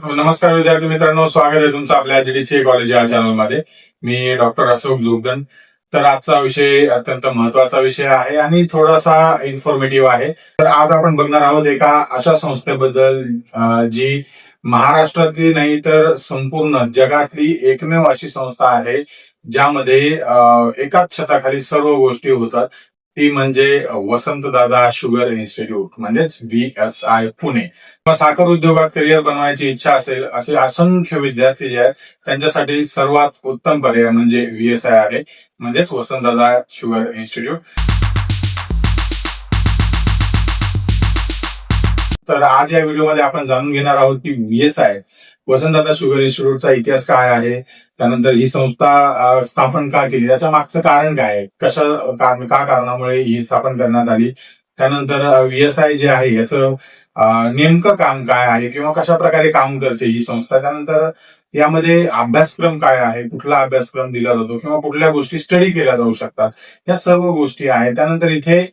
नमस्कार विद्यार्थी मित्रांनो, स्वागत आहे तुमचं आपल्या जीडीसीए कॉलेज या चॅनलमध्ये. मी डॉक्टर अशोक जोगदन. तर आजचा विषय अत्यंत महत्वाचा विषय आहे आणि थोडासा इन्फॉर्मेटिव्ह आहे. तर आज आपण बघणार आहोत एका अशा संस्थेबद्दल जी महाराष्ट्रातली नाही तर संपूर्ण जगातली एकमेव अशी संस्था आहे ज्यामध्ये एकाच छताखाली सर्व गोष्टी होतात. ती म्हणजे वसंतदादा शुगर इन्स्टिट्यूट म्हणजेच VSI पुणे. साखर उद्योगात करिअर बनवायची इच्छा असेल असे असंख्य विद्यार्थी जे आहेत त्यांच्यासाठी सर्वात उत्तम पर्याय म्हणजे VSI आहे, म्हणजेच वसंतदादा शुगर इन्स्टिट्यूट. तर आज या व्हिडिओमध्ये आपण जाणून घेणार आहोत की VSI वसंतदादा शुगर इन्स्टिट्यूटचा इतिहास काय आहे, त्यानंतर ही संस्था स्थापन का केली, त्याच्या मागचं कारण काय आहे, का कारणामुळे ही स्थापन करण्यात आली, त्यानंतर VSI जे आहे याचं नेमकं काम काय आहे किंवा कशा प्रकारे काम करते ही संस्था, त्यानंतर यामध्ये अभ्यासक्रम काय आहे, कुठला अभ्यासक्रम दिला जातो किंवा कुठल्या गोष्टी स्टडी केल्या जाऊ शकतात, या सर्व गोष्टी आहेत. त्यानंतर इथे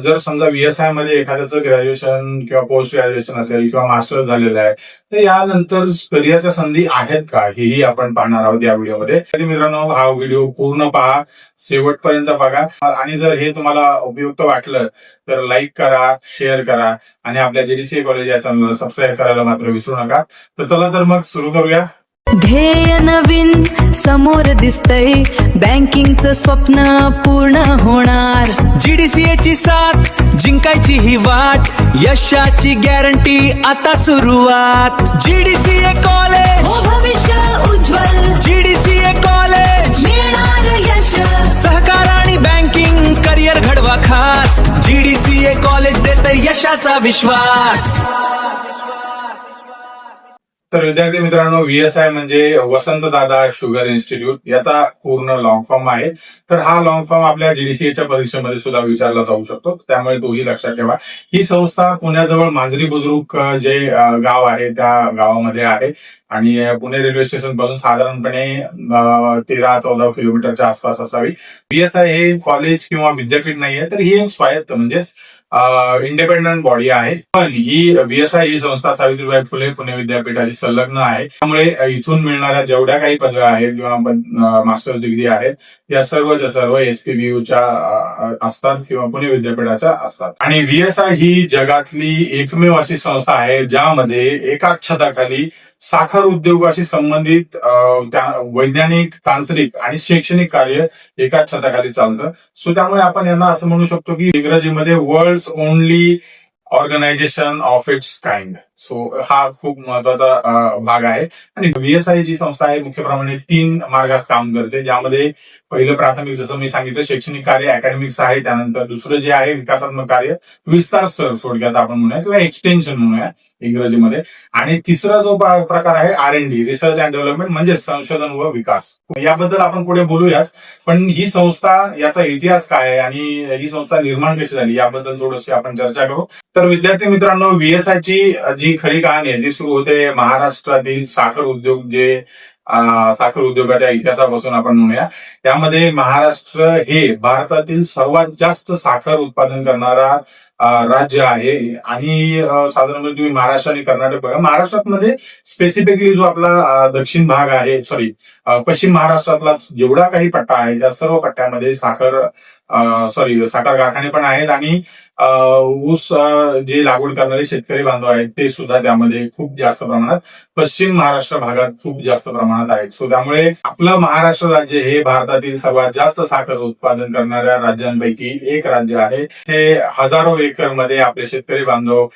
जर समजा VSI मध्ये एखाद्याचं ग्रॅज्युएशन किंवा पोस्ट ग्रॅज्युएशन असेल किंवा मास्टर्स झालेलं आहे तर यानंतर करिअरच्या संधी आहेत का, हेही आपण पाहणार आहोत या व्हिडिओमध्ये. मित्रांनो, हा व्हिडिओ पूर्ण पहा, शेवटपर्यंत बघा आणि जर हे तुम्हाला उपयुक्त वाटलं तर लाईक करा, शेअर करा आणि आपल्या जीडीसीए कॉलेज या चॅनलला सबस्क्राईब करायला मात्र विसरू नका. तर चला तर मग सुरू करूया. ध्येय नवीन समोर दिसतंय, बँकिंगचं स्वप्न पूर्ण होणार. जीडीसीए ची साथ जिंकायची ही वाट, यशाची गॅरंटी आता सुरुवात. जीडीसीए कॉलेज हो भविष्य उज्ज्वल, जीडीसीए कॉलेज मिळणार यश. सहकार आणि बँकिंग करिअर घडवा खास, जीडीसीए कॉलेज देत यशाचा विश्वास. तर विद्यार्थी मित्रांनो, VSI म्हणजे वसंतदादा शुगर इन्स्टिट्यूट याचा पूर्ण लॉंग फॉर्म आहे. तर हा लॉंग फॉर्म आपल्या जीडीसीएच्या परीक्षेमध्ये सुद्धा विचारला जाऊ शकतो, त्यामुळे तोही लक्षात ठेवा. ही संस्था पुण्याजवळ मांजरी बुद्रुक जे गाव आहे त्या गावामध्ये आहे आणि पुणे रेल्वे स्टेशन पासून साधारणपणे 13-14 किलोमीटरच्या आसपास असावी. VSI हे कॉलेज किंवा विद्यापीठ नाहीये, तर ही एक स्वायत्त म्हणजेच इंडिपेंडंट बॉडी आहे. पण ही VSI ही संस्था सावित्रीबाई फुले पुणे विद्यापीठाशी संलग्न आहे. त्यामुळे इथून मिळणाऱ्या जेवढ्या काही पदव्या आहेत किंवा मास्टर्स डिग्री आहेत या सर्वच्या सर्व SPBUच्या असतात किंवा पुणे विद्यापीठाच्या असतात. आणि VSI ही जगातली एकमेव अशी संस्था आहे ज्यामध्ये एकाच छताखाली साखर उद्योगाशी संबंधित वैज्ञानिक, तांत्रिक आणि शैक्षणिक कार्य एकाच छताखाली चालतं. सो त्यामुळे आपण यांना असं म्हणू शकतो की इंग्रजीमध्ये world's only organisation of its kind. So हा खूप महत्वाचा भाग आहे. आणि VSI जी संस्था आहे मुख्यप्रमाणे 3 मार्गात काम करते, ज्यामध्ये पहिलं प्राथमिक जसं मी सांगितलं शैक्षणिक कार्य, अकॅडमिक्स आहे. त्यानंतर दुसरं जे आहे विकासात्मक कार्य, विस्तार स्तर थोडक्यात आपण म्हणूया किंवा एक्सटेन्शन म्हणूया इंग्रजीमध्ये. आणि तिसरा जो प्रकार आहे R&D, रिसर्च अँड डेव्हलपमेंट, म्हणजे संशोधन व विकास. याबद्दल आपण पुढे बोलूयाच, पण ही संस्था, याचा इतिहास काय आहे आणि ही संस्था निर्माण कशी झाली याबद्दल थोडीशी आपण चर्चा करू. तर विद्यार्थी मित्रांनो, VSI ची जी खरी कहाणी आहे ती सुरू होते महाराष्ट्रातील साखर उद्योग, जे साखर उद्योगाच्या इतिहासापासून आपण म्हणूया. त्यामध्ये महाराष्ट्र हे भारतातील सर्वात जास्त साखर उत्पादन करणारा राज्य आहे. आणि साधारणपणे तुम्ही महाराष्ट्र आणि कर्नाटक बघा, महाराष्ट्रात मध्ये स्पेसिफिकली जो आपला दक्षिण भाग आहे, पश्चिम महाराष्ट्रातला जेवढा काही पट्टा आहे त्या सर्व पट्ट्यामध्ये साखर कारखाने पण आहेत आणि ऊस जे लागवड करणारे शेतकरी बांधव आहेत ते सुद्धा त्यामध्ये खूप जास्त प्रमाणात पश्चिम महाराष्ट्र भागात खूप जास्त प्रमाणात आहेत. सो त्यामुळे आपलं महाराष्ट्र राज्य हे भारतातील सर्वात जास्त साखर उत्पादन करणाऱ्या राज्यांपैकी एक राज्य आहे. ते हजारो एकर मध्ये आपले शेतकरी बांधव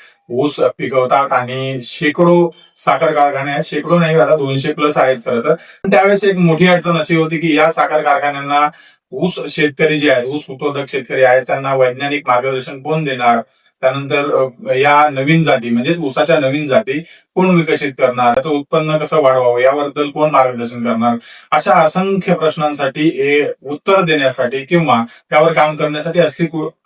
ऊस पिकवतात आणि शेकडो साखर कारखाने आहेत. शेकडो नाही, आता 200+ आहेत खरं तर. त्यावेळेस एक मोठी अडचण अशी होती की या साखर कारखान्यांना ऊस शेतकरी जे आहेत, ऊस उत्पादक शेतकरी आहेत, त्यांना वैज्ञानिक मार्गदर्शन कोण देणार, त्यानंतर या नवीन जाती म्हणजेच ऊसाच्या नवीन जाती कोण विकसित करणार, त्याचं उत्पन्न कसं वाढवावं याबद्दल कोण मार्गदर्शन करणार, अशा असंख्य प्रश्नांसाठी उत्तर देण्यासाठी किंवा त्यावर काम करण्यासाठी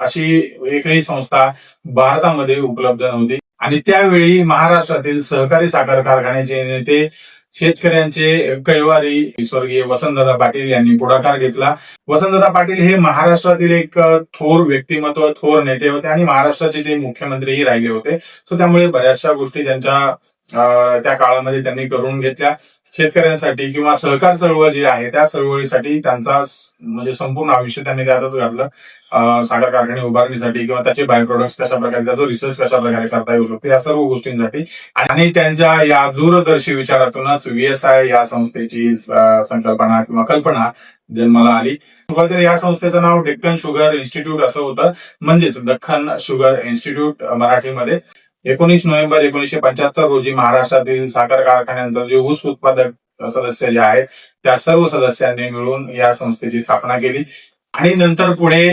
अशी एकही संस्था भारतामध्ये उपलब्ध नव्हती. आणि त्यावेळी महाराष्ट्रातील सहकारी साखर कारखान्याचे नेते शेतकऱ्यांचे कैवारी स्वर्गीय वसंतदादा पाटील यांनी पुढाकार घेतला. वसंतदादा पाटील हे महाराष्ट्रातील एक थोर व्यक्तिमत्व, थोर नेते होते आणि महाराष्ट्राचे ते मुख्यमंत्रीही राहिले होते. सो त्यामुळे बऱ्याचशा गोष्टी त्यांच्या त्या काळामध्ये त्यांनी करून घेतल्या. शेतकऱ्यांसाठी किंवा सहकार चळवळ जी आहे त्या चळवळीसाठी त्यांचा म्हणजे संपूर्ण आयुष्य त्यांनी त्यातच घातलं. साखर कारखाने उभारणीसाठी किंवा त्याचे बाय प्रोडक्ट्स कशा प्रकारे, त्याचा रिसर्च कशा प्रकारे करता येऊ शकतो, या सर्व गोष्टींसाठी. आणि त्यांच्या या दूरदर्शी विचारातूनच VSI या संस्थेची संकल्पना किंवा कल्पना जन्माला आली. सुरुवातीला या संस्थेचं नाव डेक्कन शुगर इन्स्टिट्यूट असं होतं, म्हणजेच दख्खन शुगर इन्स्टिट्यूट मराठीमध्ये. 19 नोव्हेंबर 1975 रोजी महाराष्ट्रातील साखर कारखान्यांचा जे ऊस उत्पादक सदस्य जे आहेत त्या सर्व सदस्यांनी मिळून या संस्थेची स्थापना केली. आणि नंतर पुढे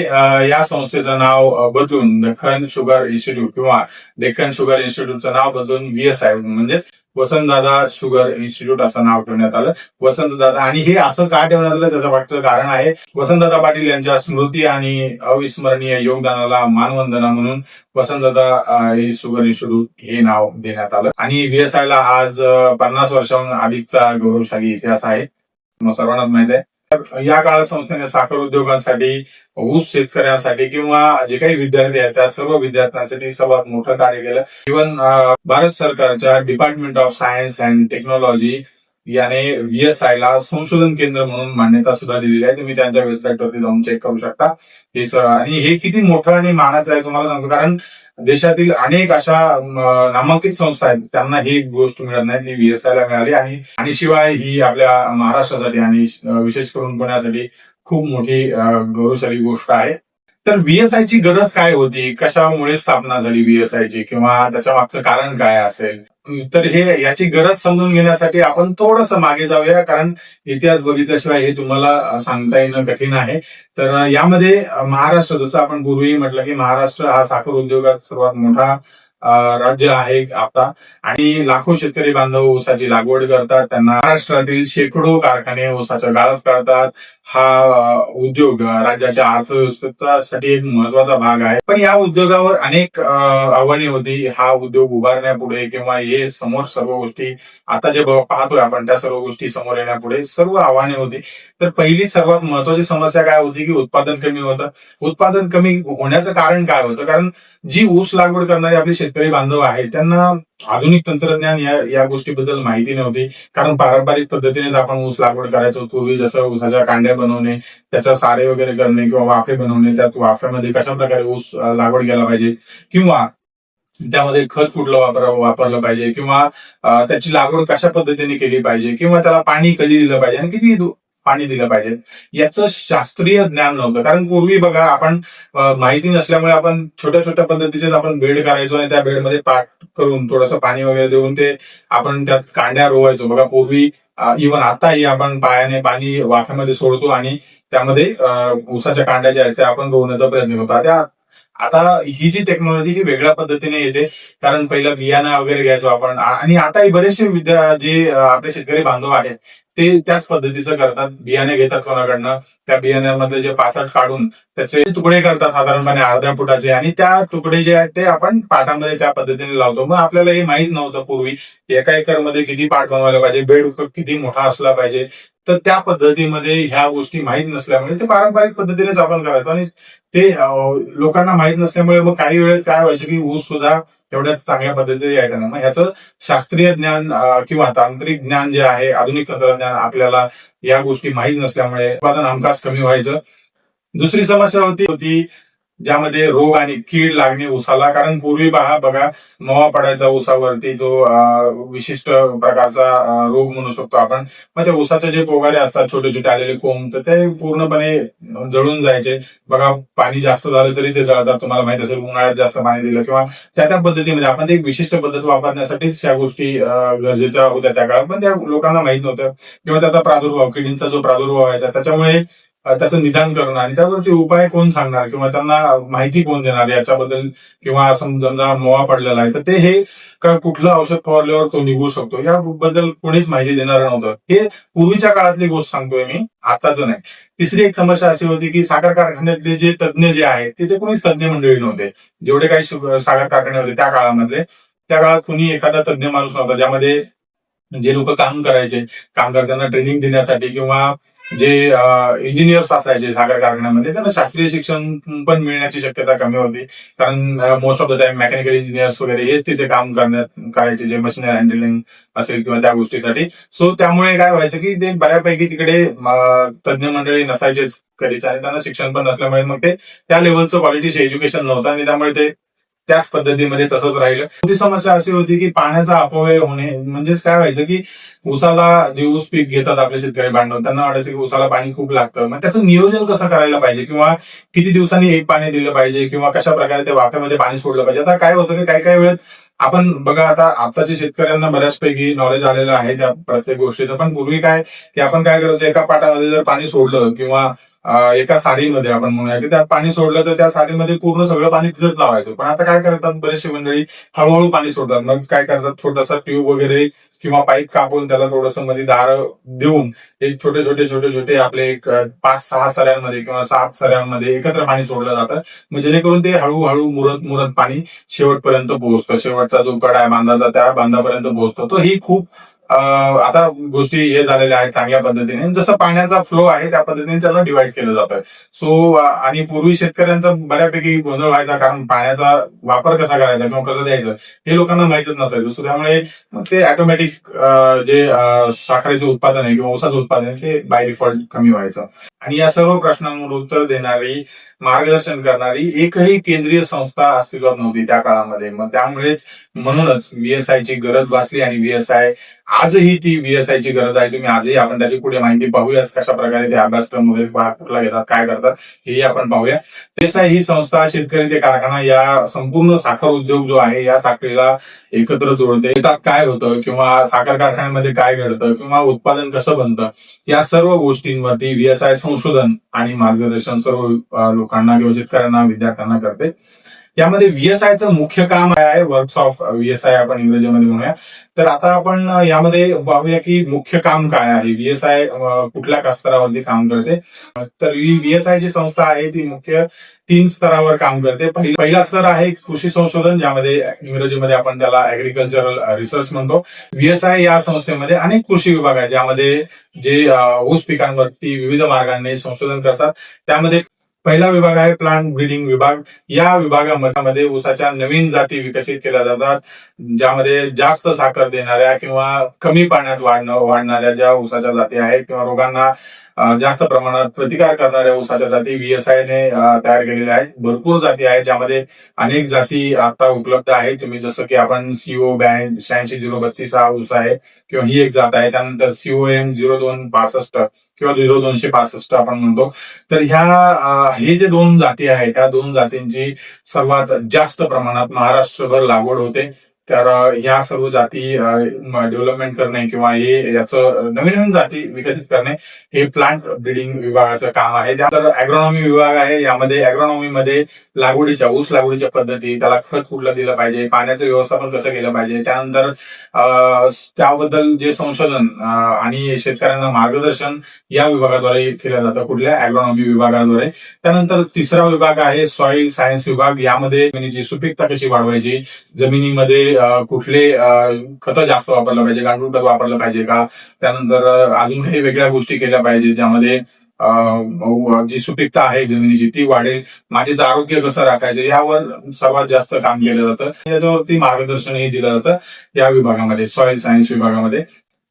या संस्थेचं नाव बदलून दख्खन शुगर इन्स्टिट्यूट किंवा डेक्कन शुगर इन्स्टिट्यूटचं नाव बदलून VSI म्हणजे वसंतदादा शुगर इन्स्टिट्यूट असं नाव ठेवण्यात आलं. वसंतदादा, आणि हे असं का ठेवण्यात आलं त्याचं मागचं कारण आहे. वसंतदादा पाटील यांच्या स्मृती आणि अविस्मरणीय योगदानाला मानवंदना म्हणून वसंतदादा शुगर इन्स्टिट्यूट हे नाव देण्यात आलं. आणि VSI ला आज 50 वर्षांहून अधिकचा गौरवशाली इतिहास आहे, मग सर्वांनाच माहित आहे. या काळात संस्थेने साखर उद्योगांसाठी, ऊस शेतकऱ्यांसाठी किंवा जे काही विद्यार्थी आहेत त्या सर्व विद्यार्थ्यांसाठी सर्वात मोठं कार्य केलं. इव्हन भारत सरकारच्या department of science and technology याने VSI ला संशोधन केंद्र म्हणून मान्यता सुद्धा दिलेली आहे. तुम्ही त्यांच्या वेबसाईटवरती जाऊन चेक करू शकता. आणि हे किती मोठं आणि मानाचं आहे तुम्हाला सांगतो, कारण देशातील अनेक अशा नामांकित संस्था आहेत त्यांना ही गोष्ट मिळत नाही, ती VSI ला मिळाली. आणि शिवाय ही आपल्या महाराष्ट्रासाठी आणि विशेष करून पुण्यासाठी खूप मोठी गौरवशाली गोष्ट आहे. तर VSI ची गरज काय होती, कशामुळे स्थापना झाली VSI ची, किंवा त्याच्या मागचं कारण काय असेल, तर हे याची गरज समजून घेण्यासाठी आपण थोडंसं मागे जाऊया, कारण इतिहास बघितल्याशिवाय हे तुम्हाला सांगता येणं कठीण आहे. तर यामध्ये महाराष्ट्र, जसं आपण पूर्वी म्हटलं की महाराष्ट्र हा साखर उद्योगात सर्वात मोठा राज्य आहे आता, आणि लाखो शेतकरी बांधव ऊसाची लागवड करतात. त्यांना महाराष्ट्रातील शेकडो कारखाने ऊसाच्या गाळप करतात. हा उद्योग राज्याच्या अर्थव्यवस्थेसाठी एक महत्वाचा भाग आहे. पण या उद्योगावर अनेक आव्हाने होती. हा उद्योग उभारण्यापुढे किंवा हे समोर सर्व गोष्टी आता जे पाहतोय आपण त्या सर्व गोष्टी समोर येण्यापुढे सर्व आव्हाने होती. तर पहिली सर्वात महत्वाची समस्या काय होती की उत्पादन कमी होतं. उत्पादन कमी होण्याचं कारण काय होतं, कारण जी ऊस लागवड करणारे आपले शेतकरी बांधव आहेत त्यांना आधुनिक तंत्रज्ञान या गोष्टीबद्दल माहिती नव्हती. कारण पारंपरिक पद्धतीनेच आपण ऊस लागवड करायचो. पूर्वी जसं ऊसाच्या कांड्या बनवणे, त्याच्या सारे वगैरे करणे किंवा वाफे बनवणे, त्यात वाफ्यामध्ये कशा प्रकारे ऊस लागवड केला पाहिजे, किंवा त्यामध्ये खत कुठलं वापरलं पाहिजे, किंवा त्याची लागवड कशा पद्धतीने केली पाहिजे, किंवा त्याला पाणी कधी दिलं पाहिजे आणि किती पाणी दिलं पाहिजे, याचं शास्त्रीय ज्ञान नव्हतं. कारण पूर्वी बघा, आपण माहिती नसल्यामुळे आपण छोट्या छोट्या पद्धतीचेच आपण बेड करायचो आणि त्या बेडमध्ये पाट करून थोडंसं पाणी वगैरे देऊन ते आपण त्यात कांड्या रोवायचो. बघा पूर्वी, इव्हन आताही आपण पायाने पाणी वाफ्यामध्ये सोडतो आणि त्यामध्ये ऊसाच्या कांड्या ज्या आहेत त्या आपण रोवण्याचा प्रयत्न करतो. आता ही जी टेक्नॉलॉजी ही वेगळ्या पद्धतीने येते, कारण पहिलं बियाणं वगैरे घ्यायचो आपण, आणि आताही बरेचसे जे आपले शेतकरी बांधव आहेत ते त्याच पद्धतीचं करतात. बियाणे घेतात कोणाकडनं, त्या बियाण्यामध्ये जे पाचट काढून त्याचे तुकडे करतात साधारणपणे अर्ध्या फुटाचे, आणि त्या तुकडे जे आहेत ते आपण पाटामध्ये त्या पद्धतीने लावतो. मग आपल्याला हे माहित नव्हतं पूर्वी एका एकरमध्ये किती पाट बनवायला पाहिजे, बेड किती मोठा असला पाहिजे. तर त्या पद्धतीमध्ये ह्या गोष्टी माहीत नसल्यामुळे ते पारंपरिक पद्धतीनेच आपण करायचो, आणि ते लोकांना माहीत नसल्यामुळे मग काही वेळेस काय व्हायचं की ऊस सुद्धा तेवढ्याच चांगल्या पद्धतीने यायचं नाही. मग ह्याचं शास्त्रीय ज्ञान किंवा तांत्रिक ज्ञान जे आहे, आधुनिक तंत्रज्ञान, आपल्याला या गोष्टी माहीत नसल्यामुळे उत्पादन हमखास कमी व्हायचं. दुसरी समस्या होती ज्यामध्ये रोग आणि कीड लागणे ऊसाला. कारण पूर्वी बघा मोवा पडायचा ऊसावरती, जो विशिष्ट प्रकारचा रोग म्हणू शकतो आपण. मग त्या ऊसाचे जे पोगारे असतात, छोटे छोटे आलेले कोंब, तर ते पूर्णपणे जळून जायचे. बघा, पाणी जास्त झालं तरी ते जळतात. तुम्हाला माहित असेल, उन्हाळ्यात जास्त पाणी दिलं किंवा त्या पद्धतीमध्ये आपण एक विशिष्ट पद्धत वापरण्यासाठीच या गोष्टी गरजेच्या होत्या त्या काळात, पण त्या लोकांना माहित नव्हतं. किंवा त्याचा प्रादुर्भाव, किडींचा जो प्रादुर्भाव व्हायचा, त्याच्यामुळे त्याचं निदान करणं आणि त्यावरती उपाय कोण सांगणार किंवा त्यांना माहिती कोण देणार याच्याबद्दल, किंवा समजा मोवा पडलेला आहे तर ते हे कुठलं औषध फवारल्यावर तो निघू शकतो याबद्दल कोणीच माहिती देणार नव्हतं. हे पूर्वीच्या काळातली गोष्ट सांगतोय मी, आताच नाही. तिसरी एक समस्या अशी होती की साखर कारखान्यातले जे तज्ज्ञ जे आहेत तिथे कोणीच तज्ज्ञ मंडळी नव्हते. जेवढे काही साखर कारखाने होते त्या काळात कुणी एखादा तज्ज्ञ माणूस नव्हता, ज्यामध्ये जे लोक काम करताना ट्रेनिंग देण्यासाठी किंवा जे इंजिनियर्स असायचे साखर कारखान्यामध्ये त्यांना शास्त्रीय शिक्षण पण मिळण्याची शक्यता कमी होती, कारण most of the time mechanical engineers वगैरे हेच तिथे काम करायचे, जे मशिनरी हँडलिंग असेल किंवा त्या गोष्टीसाठी. सो त्यामुळे काय व्हायचं की ते बऱ्यापैकी तिकडे तज्ज्ञ मंडळी नसायचेच कधीच, आणि त्यांना शिक्षण पण नसल्यामुळे मग ते त्या लेवलचं क्वालिटीचं एज्युकेशन नव्हतं, आणि त्यामुळे ते त्याच पद्धतीमध्ये तसंच राहिलं. ती समस्या अशी होती की पाण्याचा अपव्यय होणे. म्हणजेच काय व्हायचं की ऊसाला जे ऊस पीक घेतात आपले शेतकरी बांधव, त्यांना वाटायचं की ऊसाला पाणी खूप लागतं, मग त्याचं नियोजन कसं करायला पाहिजे, किंवा किती दिवसांनी एक पाणी दिलं पाहिजे, किंवा कशा प्रकारे ते वाफ्यामध्ये पाणी सोडलं पाहिजे. आता काय होतं की काही वेळेत आपण बघा, आताच्या शेतकऱ्यांना बऱ्याचपैकी नॉलेज आलेलं आहे त्या प्रत्येक गोष्टीचं, पण पूर्वी काय की आपण काय करायचो, एका पाटामध्ये जर पाणी सोडलं किंवा एका सारीमध्ये आपण म्हणूया की त्यात पाणी सोडलं तर त्या सारीमध्ये पूर्ण सगळं पाणी तिथंच लावायचं. पण आता काय करतात बरेचसे मंडळी, हळूहळू पाणी सोडतात. मग काय करतात, छोटासा ट्यूब वगैरे किंवा पाईप कापून त्याला थोडंसं मध्ये दार देऊन एक छोटे छोटे आपले एक 5-6 सऱ्यांमध्ये किंवा 7 सऱ्यांमध्ये एकत्र पाणी सोडलं जातं. मग जेणेकरून ते हळूहळू मुरत पाणी शेवटपर्यंत पोहोचतं. शेवटचा जो कडा आहे बांधाचा त्या बांधापर्यंत पोहोचतो. तो ही खूप आता गोष्टी हे झालेल्या आहेत चांगल्या पद्धतीने. जसं पाण्याचा फ्लो आहे त्या पद्धतीने त्याला डिवाइड केलं जातं. सो आणि पूर्वी शेतकऱ्यांचा बऱ्यापैकी गोंधळ व्हायचा, कारण पाण्याचा वापर कसा करायचा किंवा कसं द्यायचं हे लोकांना माहितच नसायचं. सो त्यामुळे मग ते ऑटोमॅटिक जे साखरेचं उत्पादन आहे किंवा ऊसाचं उत्पादन आहे ते बाय डिफॉल्ट कमी व्हायचं. आणि या सर्व प्रश्नांवर उत्तर देणारी, मार्गदर्शन करणारी एकही केंद्रीय संस्था अस्तित्वात नव्हती त्या काळामध्ये. मग म्हणूनच VSI ची गरज भासली, आणि VSI आजही ती VSI ची गरज आहे. तुम्ही आजही आपण त्याची पुढे माहिती पाहूयाच, कशा प्रकारे ते अभ्यासक्रम वगैरे कुठला घेतात, काय करतात हेही आपण पाहूया. VSI ही संस्था शेतकरी ते कारखाना या संपूर्ण साखर उद्योग जो आहे या साखळीला एकत्र जोडते. त्यात काय होतं किंवा साखर कारखान्यामध्ये काय घडतं किंवा उत्पादन कसं बनतं, या सर्व गोष्टींवरती VSI संशोधन आणि मार्गदर्शन सर्व लोकांना किंवा शेतकऱ्यांना, विद्यार्थ्यांना करते. यामध्ये VSIचं मुख्य काम आहे, वर्क्स ऑफ VSI आपण इंग्रजीमध्ये म्हणूया. तर आता आपण यामध्ये पाहूया की मुख्य काम काय आहे, VSI कुठल्या स्तरावरती काम करते. तर VSI जी संस्था आहे ती मुख्य 3 स्तरावर काम करते. पहिला स्तर आहे कृषी संशोधन, ज्यामध्ये इंग्रजीमध्ये आपण त्याला ऍग्रिकल्चरल रिसर्च म्हणतो. VSI या संस्थेमध्ये अनेक कृषी विभाग आहेत, ज्यामध्ये जे ऊस पिकांवरती विविध मार्गाने संशोधन करतात. त्यामध्ये पहिला विभाग आहे प्लांट ब्रीडिंग विभाग. या विभागामध्ये ऊसाच्या नवीन जाती विकसित केल्या जातात, ज्यामध्ये जास्त साखर देणाऱ्या किंवा कमी पाण्यात वाढणाऱ्या ज्या ऊसाच्या जाती आहेत किंवा रोगांना जास्त प्रमाणात प्रतिकार करणाऱ्या ऊसाच्या जाती VSI ने तयार केलेल्या आहेत. भरपूर जाती आहेत, ज्यामध्ये अनेक जाती आता उपलब्ध आहेत. तुम्ही जसं की आपण CO 86-032 हा ऊस आहे किंवा ही एक जात आहे. त्यानंतर COM 0265 किंवा 0265 आपण म्हणतो. तर हे जे 2 जाती आहेत त्या 2 जातींची सर्वात जास्त प्रमाणात महाराष्ट्रभर लागवड होते. तर ह्या सर्व जाती डेव्हलपमेंट करणे किंवा याचं नवीन जाती विकसित करणे हे प्लांट ब्रीडिंग विभागाचं काम आहे. त्यानंतर अॅग्रोनॉमी विभाग आहे. यामध्ये अॅग्रोनॉमीमध्ये ऊस लागवडीच्या पद्धती, त्याला खत कुठलं दिलं पाहिजे, पाण्याचं व्यवस्थापन कसं केलं पाहिजे, त्यानंतर त्याबद्दल जे संशोधन आणि शेतकऱ्यांना मार्गदर्शन या विभागाद्वारे केलं जातं, कुठल्या अॅग्रोनॉमी विभागाद्वारे. त्यानंतर तिसरा विभाग आहे सॉइल सायन्स विभाग. यामध्ये जमिनीची सुपीकता कशी वाढवायची, जमिनीमध्ये कुठले खतं जास्त वापरलं पाहिजे, गांडूळ खत वापरलं पाहिजे का, त्यानंतर अजून काही वेगळ्या गोष्टी केल्या पाहिजे ज्यामध्ये जी सुपीकता आहे जमिनीची ती वाढेल, मातीचं आरोग्य कसं राखायचं यावर सर्वात जास्त काम केलं जातं. याच्यावरती मार्गदर्शनही दिलं जातं या विभागामध्ये, सॉइल सायन्स विभागामध्ये.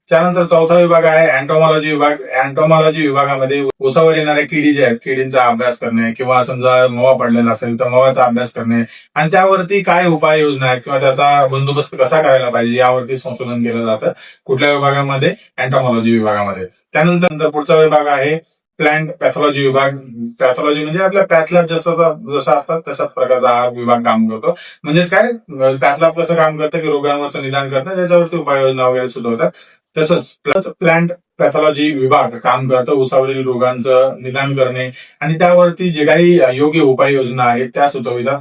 त्यानंतर चौथा विभाग आहे अँटोमॉलॉजी विभाग. अँटोमॉलॉजी विभागामध्ये ऊसावर येणाऱ्या किडी जे आहेत, किडींचा अभ्यास करणे किंवा समजा मवा पडलेला असेल तर मवाचा अभ्यास करणे आणि त्यावरती काय उपाययोजना आहेत किंवा त्याचा बंदोबस्त कसा करायला पाहिजे यावरती संशोधन केलं जातं. कुठल्या विभागामध्ये? अँटोमॉलॉजी विभागामध्ये. त्यानंतर पुढचा विभाग आहे प्लांट पॅथॉलॉजी विभाग. पॅथॉलॉजी म्हणजे आपल्या पॅथलॅब जसं असतात तशाच प्रकारचा हा विभाग काम करतो. म्हणजेच काय, पॅथलॅब कसं काम करतं की रोगांवरचं निदान करतं, त्याच्यावरती उपाययोजना वगैरे सुचवतात. तसंच प्लांट पॅथॉलॉजी विभाग काम करतं ऊसावरील रोगांचं निदान करणे आणि त्यावरती जे काही योग्य उपाययोजना आहेत त्या सुचवितात.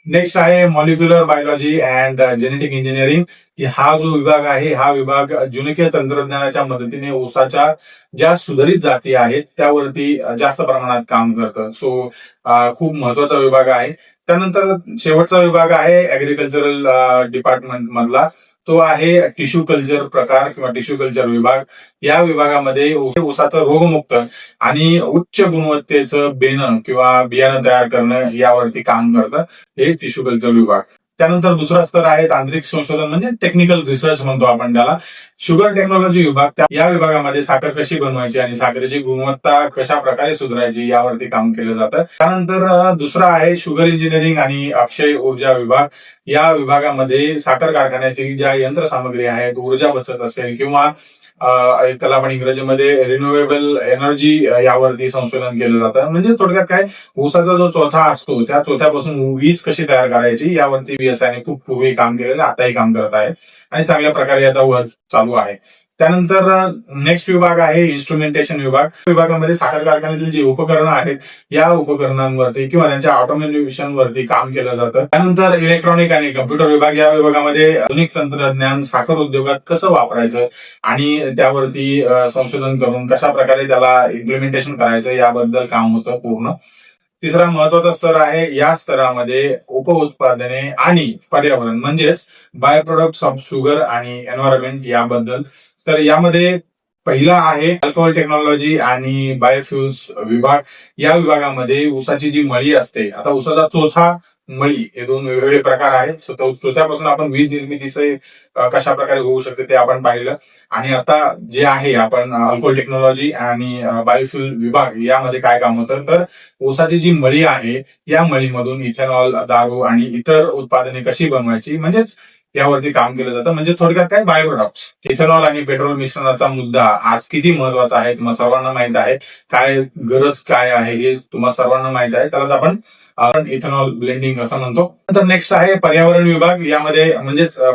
नेक्स्ट आहे molecular biology and genetic engineering. हा जो विभाग आहे हा विभाग जनुकीय तंत्रज्ञानाच्या मदतीने ऊसाच्या ज्या सुधारित जाती आहेत त्यावरती जास्त प्रमाणात काम करतं. सो खूप महत्वाचा विभाग आहे. त्यानंतर शेवटचा विभाग आहे ऍग्रिकल्चरल डिपार्टमेंट मधला, तो आहे टिश्यू कल्चर प्रकार किंवा टिश्यू कल्चर विभाग. या विभागामध्ये ऊसाचं रोगमुक्त आणि उच्च गुणवत्तेचं बेणं किंवा बियाणं तयार करणं यावरती काम करतं हे टिश्यू कल्चर विभाग. त्यानंतर दुसरा स्तर आहे तांत्रिक संशोधन म्हणजे टेक्निकल रिसर्च म्हणतो आपण त्याला. शुगर टेक्नॉलॉजी विभाग, या विभागामध्ये साखर कशी बनवायची आणि साखरेची गुणवत्ता कशा प्रकारे सुधारायची यावरती काम केलं जातं. त्यानंतर दुसरा आहे शुगर इंजिनिअरिंग आणि अक्षय ऊर्जा विभाग. या विभागामध्ये साखर कारखान्यातील ज्या यंत्रसामग्री आहेत, ऊर्जा बचत असेल किंवा त्याला आपण इंग्रजीमध्ये रिन्युएबल एनर्जी यावरती संशोधन केलं जातं. म्हणजे थोडक्यात काय, ऊसाचा जो चोथा असतो त्या चोथ्यापासून वीज कशी तयार करायची यावरती VSI ने खूप पूर्वी काम केलेलं, आताही काम करत आहे आणि चांगल्या प्रकारे आता वर्क चालू आहे. त्यानंतर नेक्स्ट विभाग आहे इन्स्ट्रुमेंटेशन विभाग. विभागामध्ये साखर कारखान्यातील जी उपकरणं आहेत या उपकरणांवरती किंवा त्यांच्या ऑटोमेशन वरती काम केलं जातं. त्यानंतर इलेक्ट्रॉनिक आणि कम्प्युटर विभाग. या विभागामध्ये आधुनिक तंत्रज्ञान साखर उद्योगात कसं वापरायचं आणि त्यावरती संशोधन करून कशा प्रकारे त्याला इम्प्लिमेंटेशन करायचं याबद्दल काम होतं पूर्ण. तिसरा महत्वाचा स्तर आहे, या स्तरामध्ये उपउत्पादने आणि पर्यावरण म्हणजेच बाय प्रोडक्ट्स ऑफ शुगर आणि एन्व्हायरमेंट याबद्दल. तर यामध्ये पहिला आहे अल्कोहोल टेक्नॉलॉजी आणि बायोफ्युल्स विभाग. या विभागामध्ये ऊसाची जी मळी असते, आता ऊसाचा चोथा, मळी हे दोन वेगवेगळे प्रकार आहेत. चोथ्यापासून आपण वीज निर्मितीचे कशा प्रकारे होऊ शकते ते आपण पाहिलं. आणि आता जे आहे आपण अल्कोहोल टेक्नॉलॉजी आणि बायोफ्युल विभाग यामध्ये काय काम होतं, तर ऊसाची जी मळी आहे या मळीमधून इथेनॉल, दारू आणि इतर उत्पादने कशी बनवायची म्हणजेच यावरती काम केलं जातं. म्हणजे थोडक्यात काय, बाय प्रोडक्ट्स. इथेनॉल आणि पेट्रोल मिश्रणाचा मुद्दा आज किती महत्वाचा आहे तुम्हाला सर्वांना माहित आहे. काय गरज काय आहे हे तुम्हाला सर्वांना माहित आहे. त्यालाच आपण इथेनॉल ब्लेंडिंग असं म्हणतो. तर नेक्स्ट आहे पर्यावरण विभाग. यामध्ये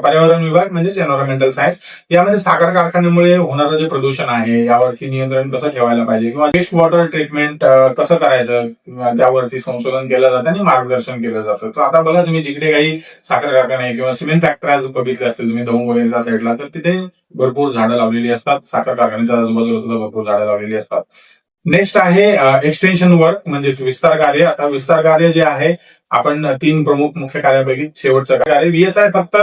पर्यावरण विभाग म्हणजेच एन्व्हायरमेंटल सायन्स. यामध्ये साखर कारखान्यामुळे होणारं जे प्रदूषण आहे यावरती नियंत्रण कसं ठेवायला पाहिजे किंवा वेस्ट वॉटर ट्रीटमेंट कसं करायचं त्यावरती संशोधन केलं जातं आणि मार्गदर्शन केलं जातं. तर आता बघा, तुम्ही जिकडे काही साखर कारखाने किंवा सिमेंट फॅक्टरीज बघितले असतील तुम्ही दौंड वगैरे साईडला, तर तिथे भरपूर झाडं लावलेली असतात. साखर कारखान्याच्या आजूबाजूला सुद्धा भरपूर झाडं लावलेली असतात. नेक्स्ट आहे एक्सटेन्शन वर्क म्हणजे विस्तार कार्य. आता विस्तार कार्य जे आहे, आपण 3 प्रमुख मुख्य कार्यापैकी शेवटचं कार्य. VSI फक्त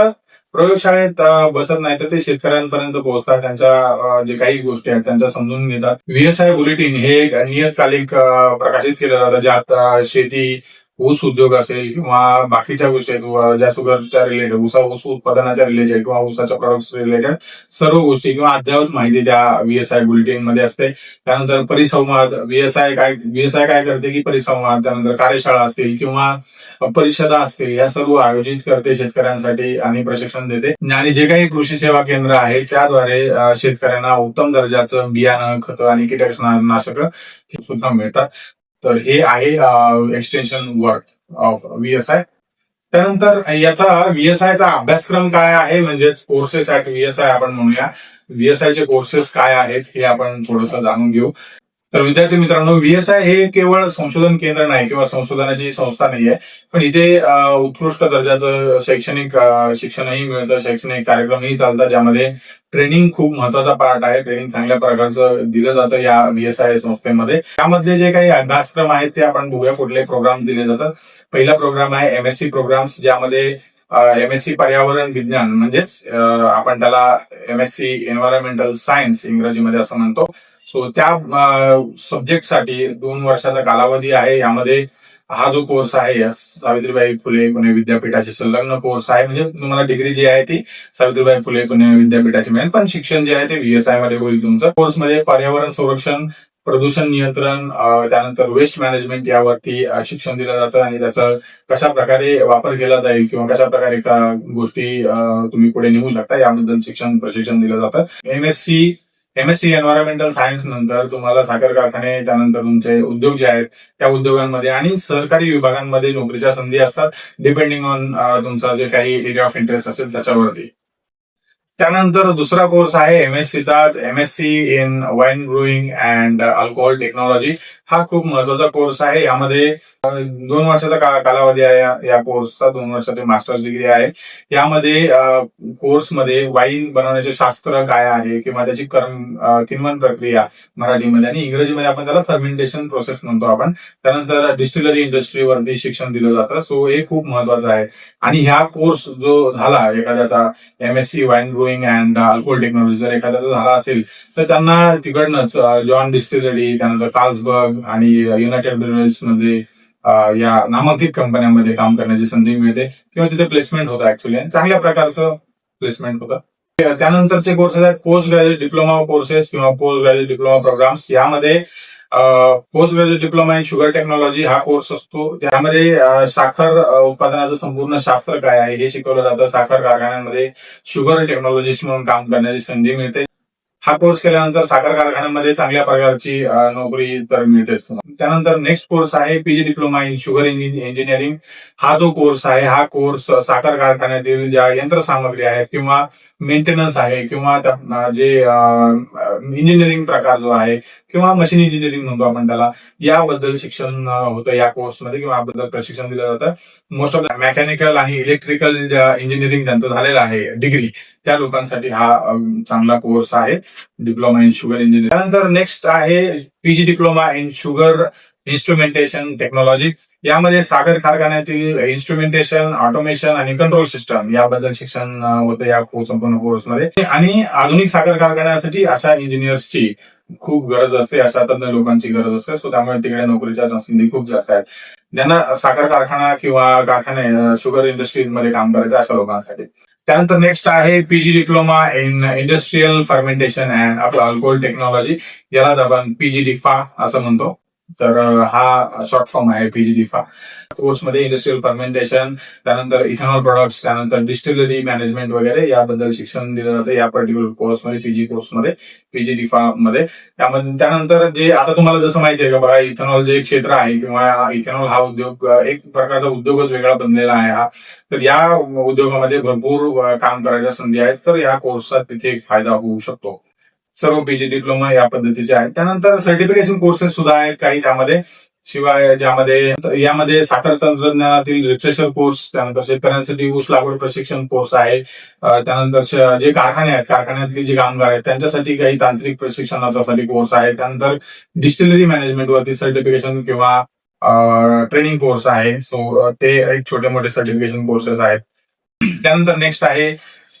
प्रयोगशाळेत बसत नाही तर ते शेतकऱ्यांपर्यंत पोहोचतात. त्यांच्या जे काही गोष्टी आहेत त्यांच्या समजून घेतात. VSI बुलेटिन हे एक नियतकालिक प्रकाशित केलं जातं, ज्यात शेती, ऊस उद्योग असेल किंवा बाकीच्या गोष्टी आहेत ज्या शुगरच्या रिलेटेड, ऊस उत्पादनाच्या रिलेटेड किंवा ऊसाच्या प्रोडक्ट्स रिलेटेड सर्व गोष्टी किंवा अद्ययावत माहिती त्या VSI बुलेटिन मध्ये असते. त्यानंतर परिसंवाद. VSI काय करते की परिसंवाद, त्यानंतर कार्यशाळा असतील किंवा परिषदा असतील या सर्व आयोजित करते शेतकऱ्यांसाठी आणि प्रशिक्षण देते. आणि जे काही कृषी सेवा केंद्र आहे त्याद्वारे शेतकऱ्यांना उत्तम दर्जाचं बियाणं, खतं आणि कीटकनाशक सुद्धा मिळतात. तर हे आहे एक्सटेन्शन वर्क ऑफ VSI. त्यानंतर याचा VSI चा अभ्यासक्रम काय आहे म्हणजेच कोर्सेस ऍट VSI आपण म्हणूया. VSI चे कोर्सेस काय आहेत हे आपण थोडंसं जाणून घेऊ. तर विद्यार्थी मित्रांनो, VSI हे केवळ संशोधन केंद्र नाही किंवा संशोधनाची संस्था नाही आहे, पण इथे उत्कृष्ट दर्जाचं शैक्षणिक शिक्षणही मिळतं, शैक्षणिक कार्यक्रमही चालतात ज्यामध्ये ट्रेनिंग खूप महत्वाचा पार्ट आहे. ट्रेनिंग चांगल्या प्रकारचं दिलं जातं या VSI संस्थेमध्ये. त्यामधले जे काही अभ्यासक्रम आहेत ते आपण बघूया कुठले प्रोग्राम दिले जातात. पहिला प्रोग्राम आहे MSc प्रोग्राम्स, ज्यामध्ये MSc पर्यावरण विज्ञान म्हणजेच आपण त्याला MSc एन्व्हायरमेंटल सायन्स इंग्रजीमध्ये असं म्हणतो. सो त्या सब्जेक्टसाठी 2 वर्षाचा कालावधी आहे. यामध्ये हा जो कोर्स आहे सावित्रीबाई फुले पुणे विद्यापीठाची संलग्न कोर्स आहे. म्हणजे तुम्हाला डिग्री जी आहे ती सावित्रीबाई फुले पुणे विद्यापीठाची मिळेल, पण शिक्षण जे आहे ते VSI मध्ये होईल तुमचं. कोर्समध्ये पर्यावरण संरक्षण, प्रदूषण नियंत्रण, त्यानंतर वेस्ट मॅनेजमेंट यावरती शिक्षण दिलं जातं आणि त्याचा कशा प्रकारे वापर केला जाईल किंवा कशा प्रकारे गोष्टी तुम्ही पुढे नेऊ शकता याबद्दल प्रशिक्षण दिलं जातं. MSc एन्व्हायरमेंटल सायन्स नंतर तुम्हाला साखर कारखाने, त्यानंतर तुमचे उद्योग जे आहेत त्या उद्योगांमध्ये आणि सरकारी विभागांमध्ये नोकरीच्या संधी असतात, डिपेंडिंग ऑन तुमचा जे काही एरिया ऑफ इंटरेस्ट असेल त्याच्यावरती. त्यानंतर दुसरा कोर्स आहे MSc in wine brewing and alcohol technology. हा खूप महत्वाचा कोर्स आहे. यामध्ये 2 वर्षाचा कालावधी आहे या कोर्सचा. 2 वर्षाची मास्टर्स डिग्री आहे. यामध्ये कोर्समध्ये वाईन बनवण्याचे शास्त्र काय आहे किंवा त्याची किण्वन प्रक्रिया मराठीमध्ये, आणि इंग्रजीमध्ये आपण त्याला फर्मेंटेशन प्रोसेस म्हणतो आपण. त्यानंतर डिस्टिलरी इंडस्ट्रीवरती शिक्षण दिलं जातं. सो हे खूप महत्वाचं आहे. आणि ह्या कोर्स जो झाला एखाद्याचा MSc wine brewing and alcohol technology जर एखाद्याचा झाला असेल तर त्यांना तिकडनंच जॉन डिस्टिलरी, त्यानंतर कार्ल्सबर्ग आणि युनायटेड ब्रुअरीज मध्ये या नामांकित कंपन्यांमध्ये काम करण्याची संधी मिळते किंवा तिथे प्लेसमेंट होतं ऍक्च्युली, आणि चांगल्या प्रकारचं प्लेसमेंट होतं. त्यानंतरचे कोर्सेस आहेत पोस्ट ग्रॅज्युएट डिप्लोमा कोर्सेस किंवा पोस्ट ग्रॅज्युएट डिप्लोमा प्रोग्राम्स. यामध्ये post graduate diploma in sugar technology हा कोर्स असतो. त्यामध्ये साखर उत्पादनाचं संपूर्ण शास्त्र काय आहे हे शिकवलं जातं. साखर कारखान्यांमध्ये शुगर टेक्नॉलॉजिस्ट म्हणून काम करण्याची संधी मिळते. हा कोर्स केल्यानंतर साखर कारखान्यांमध्ये चांगल्या प्रकारची नोकरी तर मिळतेच. त्यानंतर नेक्स्ट कोर्स आहे PG diploma in sugar engineering. हा जो कोर्स आहे हा कोर्स साखर कारखान्यातील ज्या यंत्रसामग्री आहेत किंवा मेंटेनन्स आहे किंवा जे इंजिनिअरिंग प्रकार जो आहे किंवा मशीन इंजिनिअरिंग म्हणतो आपण त्याला, याबद्दल शिक्षण होतं या कोर्समध्ये किंवा याबद्दल प्रशिक्षण दिलं जातं. मोस्ट ऑफ द मेकॅनिकल आणि इलेक्ट्रिकल ज्या इंजिनिअरिंग ज्यांचं झालेलं आहे डिग्री, त्या लोकांसाठी हा चांगला कोर्स आहे डिप्लोमा इन शुगर इंजिनिअरिंग. त्यानंतर नेक्स्ट आहे PG diploma in sugar instrumentation technology. यामध्ये साखर कारखान्यातील इन्स्ट्रुमेंटेशन, ऑटोमेशन आणि कंट्रोल सिस्टम याबद्दल शिक्षण होतं या संपूर्ण कोर्समध्ये. आणि आधुनिक साखर कारखान्यासाठी अशा इंजिनियर्सची खूप गरज असते, अशा तज्ञ लोकांची गरज असते. सो त्यामुळे तिकडे नोकरीच्या संधी खूप जास्त आहेत ज्यांना साखर कारखाना किंवा कारखाने शुगर इंडस्ट्रीमध्ये काम करायचं अशा लोकांसाठी. त्यानंतर नेक्स्ट आहे PG diploma in industrial fermentation and alcohol technology. यालाच आपण पीजी डिफा असं म्हणतो. तर हा शॉर्ट फॉर्म आहे पीजी डिफा. कोर्समध्ये इंडस्ट्रियल फर्मेंटेशन, त्यानंतर इथेनॉल प्रोडक्ट्स, त्यानंतर डिस्टिलरी मॅनेजमेंट वगैरे याबद्दल शिक्षण दिलं जातं या पर्टिक्युलर कोर्समध्ये, पीजी कोर्समध्ये, पीजी डिफा मध्ये. त्यानंतर जे आता तुम्हाला जसं माहिती आहे का बघा, इथेनॉल जे क्षेत्र आहे किंवा इथेनॉल हा उद्योग एक प्रकारचा उद्योगच वेगळा बनलेला आहे हा. तर या उद्योगामध्ये भरपूर काम करायच्या संधी आहेत. तर या कोर्सचा तिथे एक फायदा होऊ शकतो. सर्व पीजी डिप्लोमा या पद्धतीचे आहेत. त्यानंतर सर्टिफिकेशन कोर्सेस सुद्धा आहेत काही त्यामध्ये. शिवाय यामध्ये साखर तंत्रज्ञानातील रिफ्रेशर कोर्स, त्यानंतर शेतकऱ्यांसाठी ऊस लागवड प्रशिक्षण कोर्स आहे. त्यानंतर जे कारखाने आहेत, कारखान्यातले जे कामगार आहेत त्यांच्यासाठी काही तांत्रिक प्रशिक्षणासाठी कोर्स आहे. त्यानंतर डिस्टिलरी मॅनेजमेंट वरती सर्टिफिकेशन किंवा ट्रेनिंग कोर्स आहे. सो ते एक छोटे मोठे सर्टिफिकेशन कोर्सेस आहेत. त्यानंतर नेक्स्ट आहे,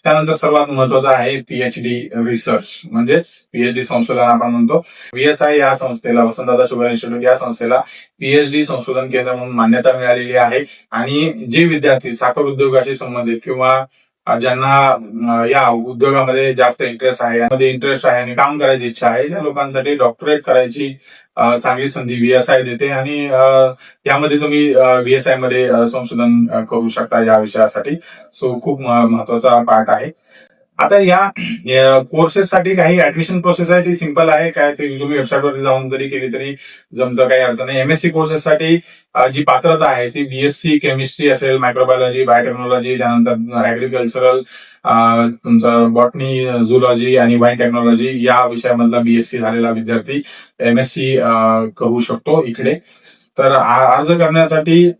त्यानंतर सर्वात महत्वाचा आहे पीएचडी रिसर्च, म्हणजेच पीएचडी संशोधन आपण म्हणतो. VSI या संस्थेला, वसंतदादा शुगर इन्स्टिट्यूट या संस्थेला पीएचडी संशोधन केंद्र म्हणून मान्यता मिळालेली आहे. आणि जे विद्यार्थी साखर उद्योगाशी संबंधित किंवा ज्यांना या उद्योगामध्ये जास्त इंटरेस्ट आहे आणि काम करायची इच्छा आहे, त्या लोकांसाठी डॉक्टरेट करायची चांगली संधी VSI देते. आणि यामध्ये तुम्ही VSI मध्ये संशोधन करू शकता या विषयासाठी. सो खूप महत्वाचा पार्ट आहे. आता या कोर्सेससाठी काही ऍडमिशन प्रोसेस आहे, ती सिंपल आहे. काय ते तुम्ही वेबसाईटवरती जाऊन जरी केली तरी जमतं, काही अडचण नाही. MSc कोर्सेससाठी जी पात्रता आहे ती BSc केमिस्ट्री असेल, मायक्रोबायोलॉजी, बायोटेक्नॉलॉजी, त्यानंतर ऍग्रिकल्चरल, तुमचं बॉटनी, झुलॉजी आणि वाईन टेक्नॉलॉजी या विषयामधला BSc झालेला विद्यार्थी MSc करू शकतो इकडे. तर अर्ज करण्यासाठी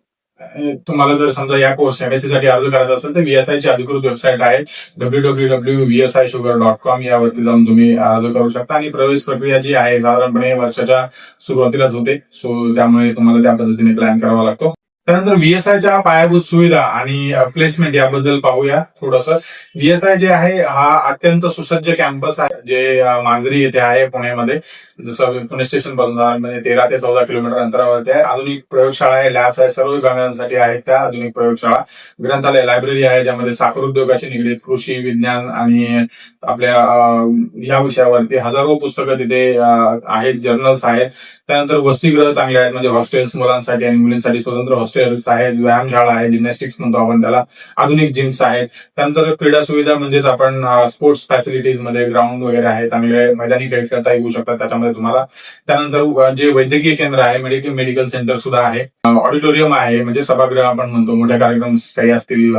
तुम्हाला जर समजा या कोर्स MSc साठी अर्ज करायचा असेल तर VSI ची अधिकृत वेबसाईट आहे www.vsisugar.com. यावरती जाऊन तुम्ही अर्ज करू शकता. आणि प्रवेश प्रक्रिया जी आहे साधारणपणे वर्षाच्या सुरुवातीलाच होते. सो त्यामुळे तुम्हाला त्या पद्धतीने प्लॅन करावा लागतो. त्यानंतर VSIच्या पायाभूत सुविधा आणि प्लेसमेंट याबद्दल पाहूया थोडंसं. VSI जे आहे हा अत्यंत सुसज्ज कॅम्पस आहे, जे मांजरी येथे आहे पुण्यामध्ये. जसं पुणे स्टेशन पासून 13 ते 14 किलोमीटर अंतरावरती आहे. आधुनिक प्रयोगशाळा आहे, लॅब्स आहे, सर्व विभागांसाठी आहेत त्या आधुनिक प्रयोगशाळा. ग्रंथालय, लायब्ररी आहे, ज्यामध्ये साखर उद्योगाशी निगडीत कृषी विज्ञान आणि आपल्या या विषयावरती हजारो पुस्तकं तिथे आहेत, जर्नल्स आहेत. त्यानंतर वसतिगृह चांगले आहेत, म्हणजे हॉस्टेल्स मुलांसाठी आणि मुलींसाठी स्वतंत्र हॉस्टेल्स आहेत, व्यायामशाळा आहे, जिम्नॅस्टिक्स म्हणतो आपण त्याला, आधुनिक जिम्स आहेत. त्यानंतर क्रीडा सुविधा म्हणजेच आपण स्पोर्ट्स फॅसिलिटीज मध्ये ग्राउंड वगैरे आहे, चांगले मैदानी खेळ खेळता येऊ शकतात त्याच्यामध्ये तुम्हाला. त्यानंतर जे वैद्यकीय केंद्र आहे, मेडिकल सेंटर सुद्धा आहे. ऑडिटोरियम आहे, म्हणजे सभागृह आपण म्हणतो. मोठे कार्यक्रम काही असतील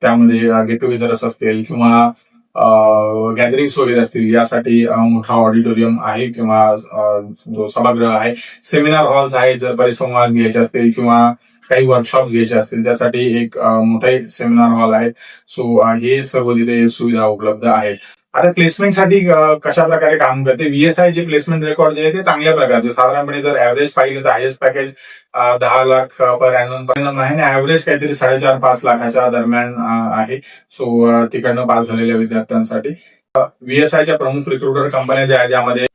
त्यामध्ये, गेट टुगेदर्स असतील किंवा गॅदरिंग्स वगैरे असतील यासाठी मोठा ऑडिटोरियम आहे किंवा जो सभागृह आहे, सेमिनार हॉल्स आहेत, जर परिसंवाद घ्यायचे असतील किंवा काही वर्कशॉप घ्यायचे असतील त्यासाठी एक मोठे सेमिनार हॉल आहे. सो हे सर्व तिथे सुविधा उपलब्ध आहेत. आता प्लेसमेंटसाठी कशा प्रकारे काम करते, VSI जे प्लेसमेंट रेकॉर्ड जे आहे ते चांगल्या प्रकारचे, साधारणपणे जर ऍव्हरेज पाहिलं तर highest package 10 lakh per annum आहे आणि ऍव्हरेज काहीतरी 4.5-5 लाखाच्या दरम्यान आहे. सो तिकडनं पास झालेल्या विद्यार्थ्यांसाठी VSIच्या प्रमुख रिक्रुटर कंपन्या ज्या आहेत त्यामध्ये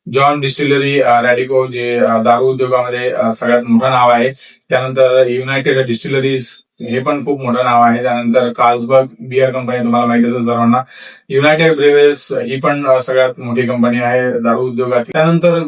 जॉन डिस्टिलरी, रॅडिको जे दारू उद्योगामध्ये सगळ्यात मोठं नाव आहे, त्यानंतर युनायटेड डिस्टिलरीज हे पण खूप मोठं नाव आहे, त्यानंतर कार्ल्सबर्ग बियर कंपनी तुम्हाला माहिती असेल सर्वांना, युनायटेड ब्रेवेस ही पण सगळ्यात मोठी कंपनी आहे दारू उद्योगात. त्यानंतर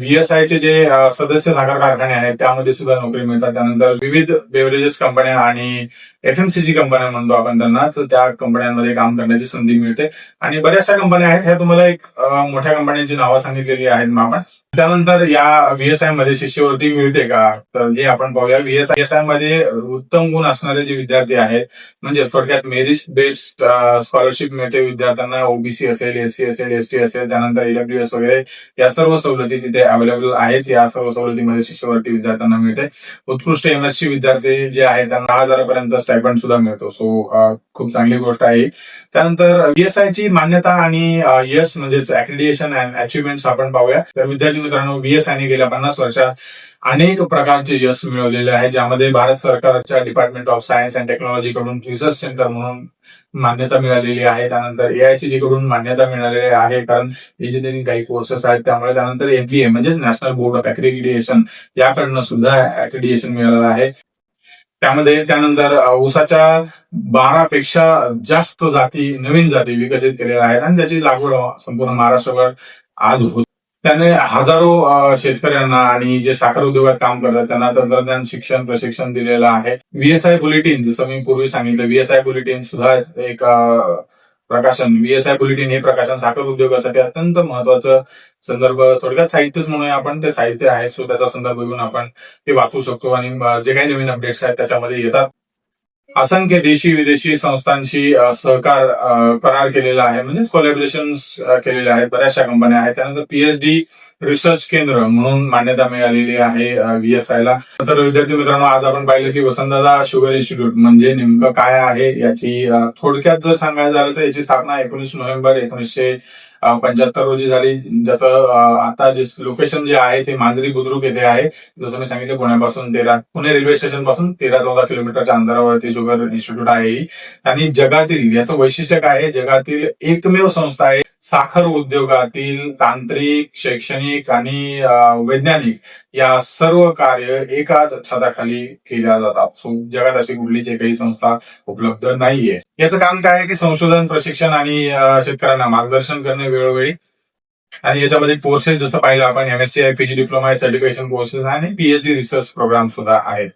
VSIचे जे सदस्य साखर कारखाने आहेत त्यामध्ये सुद्धा नोकरी मिळतात. त्यानंतर विविध बेवरेजेस कंपन्या आणि FMCG कंपन्या म्हणतो आपण त्यांना, तर त्या कंपन्यांमध्ये काम करण्याची संधी मिळते आणि बऱ्याचशा कंपन्या आहेत. ह्या तुम्हाला एक मोठ्या कंपन्यांची नावं सांगितलेली आहेत आपण. त्यानंतर या VSI मध्ये शिष्यवृत्ती मिळते का, तर हे आपण पाहूया. VSI मध्ये उत्तम गुण असणारे जे विद्यार्थी आहेत, म्हणजे थोडक्यात मेरिट बेस्ड स्कॉलरशिप मिळते विद्यार्थ्यांना. OBC असेल, SC असेल, ST असेल, त्यानंतर EWS वगैरे या सर्व सवलती तिथे अवेलेबल आहेत. या सर्व सवलतीमध्ये शिष्यवृत्ती विद्यार्थ्यांना मिळते. उत्कृष्ट MSc विद्यार्थी जे आहेत त्यांना 10,000 पर्यंत स्टायपंड सुद्धा मिळतो. सो खूप चांगली गोष्ट आहे. त्यानंतर VSIची मान्यता आणि यश म्हणजेच ऍक्रिडिएशन अँड अचिव्हमेंट्स आपण पाहूया. तर विद्यार्थी मित्रांनो, VSIने गेल्या 50 वर्षात अनेक प्रकारचे यश मिळवलेले आहे, ज्यामध्ये भारत सरकारच्या department of science and technology कडून रिसर्च सेंटर म्हणून मान्यता मिळालेली आहे. त्यानंतर AICTE कडून मान्यता मिळालेली आहे, कारण इंजिनिअरिंग काही कोर्सेस आहेत त्यामुळे. त्यानंतर NBA म्हणजेच नॅशनल बोर्ड ऑफ ऍक्रिडिएशन याकडनं सुद्धा ऍक्रिडिएशन मिळालेलं आहे. त्यानंतर ऊसाच्या 12 पेक्षा जास्त जाती, नवीन जाती विकसित केलेल्या आहेत आणि त्याची लागवड संपूर्ण महाराष्ट्रभर आज होत. त्याने हजारो शेतकऱ्यांना आणि जे साखर उद्योगात काम करतात त्यांना तंत्रज्ञान शिक्षण प्रशिक्षण दिलेलं आहे. VSI बुलेटिन, जसं मी पूर्वी सांगितलं, VSI बुलेटिन सुद्धा एक प्रकाशन. VSI बुलेटिन हे प्रकाशन साखर उद्योगासाठी अत्यंत महत्वाचं संदर्भ, थोडक्यात साहित्यच म्हणूया आपण, ते साहित्य आहे. सो त्याचा संदर्भ घेऊन आपण ते वाचू शकतो आणि जे काही नवीन अपडेट्स आहेत त्याच्यामध्ये येतात. असंख्य देशी विदेशी संस्थांशी सहकार करार केलेला आहे, म्हणजे कोलॅबोरेशन केलेले आहेत बऱ्याचशा कंपन्या आहेत. त्यानंतर PhD रिसर्च केंद्र म्हणून मान्यता मिळालेली आहे VSIला. तर विद्यार्थी मित्रांनो, आज आपण पाहिलं की वसंतदादा शुगर इन्स्टिट्यूट म्हणजे नेमकं काय आहे, याची थोडक्यात जर सांगायचं झालं तर याची स्थापना 19 नोव्हेंबर 1975 रोजी झाली. ज्याचं आता जे लोकेशन जे आहे ते मांजरी बुद्रुक येथे आहे. जसं मी सांगितलं, पुणे रेल्वे स्टेशन पासून 13-14 किलोमीटरच्या अंतरावरती शुगर इन्स्टिट्यूट आहे. आणि जगातील, याचं वैशिष्ट्य काय आहे, जगातील एकमेव संस्था आहे साखर उद्योगातील तांत्रिक, शैक्षणिक आणि वैज्ञानिक या सर्व कार्य एकाच छताखाली केल्या जातात. सो जगात अशी कुठलीच एकही संस्था उपलब्ध नाहीये. याचं काम काय आहे की संशोधन, प्रशिक्षण आणि शेतकऱ्यांना मार्गदर्शन करणे वेळोवेळी. आणि याच्यामध्ये कोर्सेस जसं पाहिलं आपण, MSc, PG diploma, certification courses आणि PhD रिसर्च प्रोग्राम सुद्धा आहेत.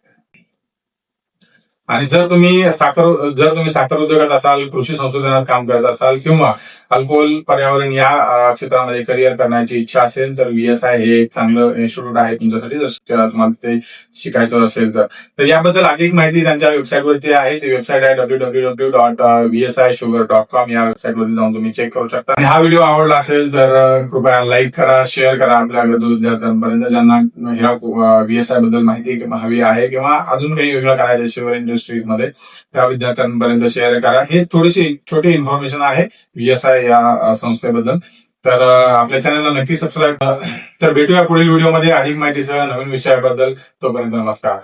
आणि जर तुम्ही साखर उद्योगात असाल, कृषी संशोधनात काम करत असाल किंवा अल्कोहोल पर्यावरण या क्षेत्रामध्ये करिअर करण्याची इच्छा असेल तर VSI हे एक चांगलं इन्स्टिट्यूट आहे तुमच्यासाठी, जर तुम्हाला ते शिकायचं असेल तर. याबद्दल अधिक माहिती त्यांच्या वेबसाईटवरती आहे. ती वेबसाईट आहे www.vsisugar.com. या वेबसाईटवरती जाऊन तुम्ही चेक करू शकता. आणि हा व्हिडिओ आवडला असेल तर कृपया लाईक करा, शेअर करा आपल्या विद्यार्थ्यांपर्यंत ज्यांना ह्या VSI बद्दल माहिती हवी आहे किंवा अजून काही वेगळं करायचं शुगर इंडस्ट्री मध्ये, त्या विद्यार्थ्यांपर्यंत शेअर करा. हे थोडीशी छोटी इन्फॉर्मेशन आहे VSI या संस्थेबद्दल. तर आपल्या चॅनलला नक्की सबस्क्राईब करा. तर भेटूया पुढील व्हिडिओमध्ये अधिक माहितीसह नवीन विषयाबद्दल. तोपर्यंत नमस्कार.